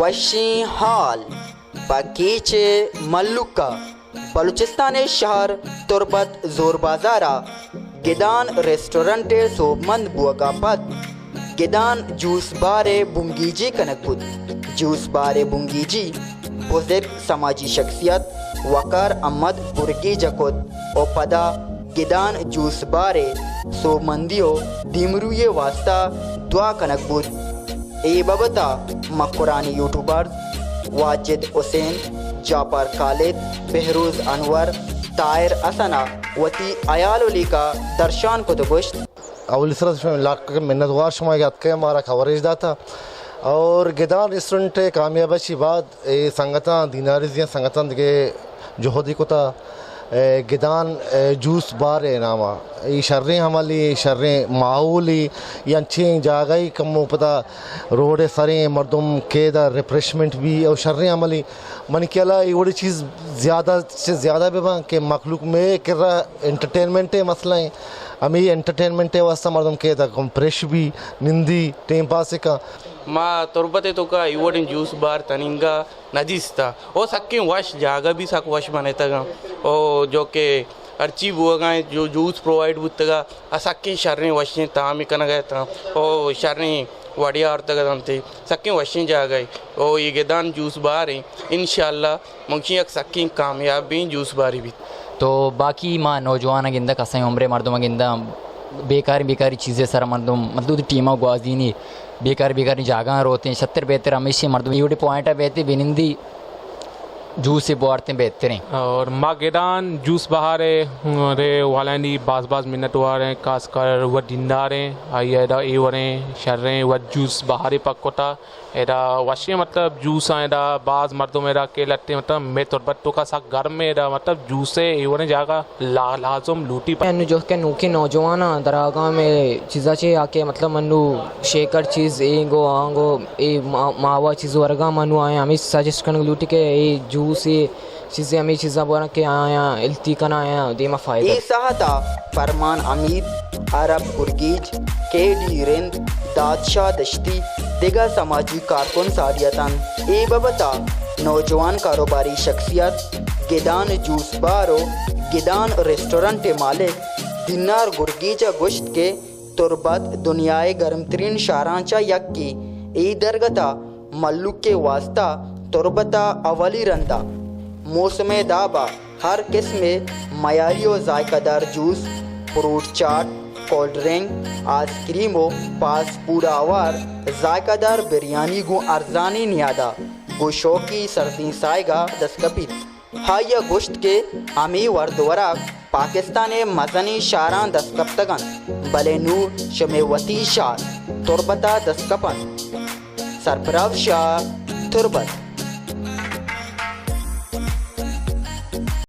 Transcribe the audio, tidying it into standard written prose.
وشی حال پکیچ ملکہ بلوچستان شہر تربت زور بازارا گدان ریسٹورنٹ صوب مند بوگا پت گدان جوس بارے بنگیجی کنک بود جوس بارے بنگیجی بزرگ سماجی شخصیت وقار احمد برگی جکود او پدا گدان جوس بارے صوب مندیو دیمروی واسطہ دعا کنک بود ای بابتا مقرانی یوٹیوبرز واجد حسین جعفر خالد بہروز انور طاہر اسنا وتی عیال علی کا درشان کو تو گشت اول سرت لاکھ منتوار شما یاد کے ہمارا کوریج داتا اور گدان ریسٹورنٹ کامیاب چی بعد سنگتاں دیناریزیاں سنگتاں کے جوہدی کو تا گدان جوس بار نامہ یہ شریں ہمالی شریں معولی یا انچیں جاگئی کم پتہ روڈ سریں مردم کے دا ریفریشمنٹ بھی اور شریں عملی من کے اللہ یہ وڑی چیز زیادہ سے زیادہ بھی بان کہ مخلوق میں کر رہا انٹرٹینمنٹ مسئلہ ہیں ہمیں انٹرٹینمنٹ واسطہ مردم کے دا کمپریش بھی نندی ٹیم پاسے کا ما تربت تو کا ایوڑن جوس بار تنینگا نجیس تھا وہ سکیں وش جاگا بھی سک وش بنتا گا او جو کہ ارچی بوا گئے جو جوس پرووائڈ بوتا گا سکیں شریں وشیں تامی کنا گئے تھا او شریں وڑیا آرتا گا تھے سکیں وشیں جا گئے او یہ گدان جوس بار ہیں انشاءاللہ منشی ایک سکیں کامیاب بھی جوس باری بھی تو باقی ماں نوجوان گندہ کسیں عمرے مردم گندہ بیکاری چیزیں سر مردم مطلب ٹیمہ گوازینی بیکاری جاگاں روتے ہیں 70 بہتر ہمیشہ مردم یہ پوائنٹ ہے بہتے بنندی جوس سے بوارتے بہتر ہیں اور ما گدان جوس بہارے رے والانی باز منت وارے خاص کر وہ دنداریں آئی ایڈا ایوریں شریں وہ جوس بہارے پکوتا ایڈا وشے مطلب جوس ایڈا باز مردم ایڈا کے لٹے مطلب میں تربتوں کا سا گھر میں ایڈا مطلب جوس ہے ایوریں جاگا لازم لوٹی جو کہ نوکی نوجوان دراگاہ میں چیزا چاہیے آ کے مطلب منو شیکر چیز اینگو آنگو ای ماوا چیز ورگا منو آئے ہمیں سجیسٹ کرنے لوٹی کہ ای جوس ای چیزیں ہمیں چیزاں بولا کہ آیا التی کنا آیا دیما فائدہ ای ساہتا فرمان امید عرب گرگیج کے ڈی رند دادشاہ دشتی دیگر سماجی کارکن ساریتاً ای بابتا نوجوان کاروباری شخصیت گدان جوس بارو گدان ریسٹورنٹ مالک دینار گرگیجا گشت کے تربت دنیائے گرم ترین شارانچہ یک کی ای درگتا ملک کے واسطہ تربتا اولی رندہ موسم دابا ہر قسم معیاری و ذائقہ دار جوس فروٹ چاٹ کولڈ ڈرنک آئس کریم و پاس پورا آوار ذائقہ دار بریانی گو ارزانی نیادہ گو شوقی سردی سائیگا دستکپیت ہایا گوشت کے ہمیں وردوراک پاکستان مزنی شاران دستکپتگن بلے نور شمیوتی شار تربتا دستکپن سرپراو شاہ تربت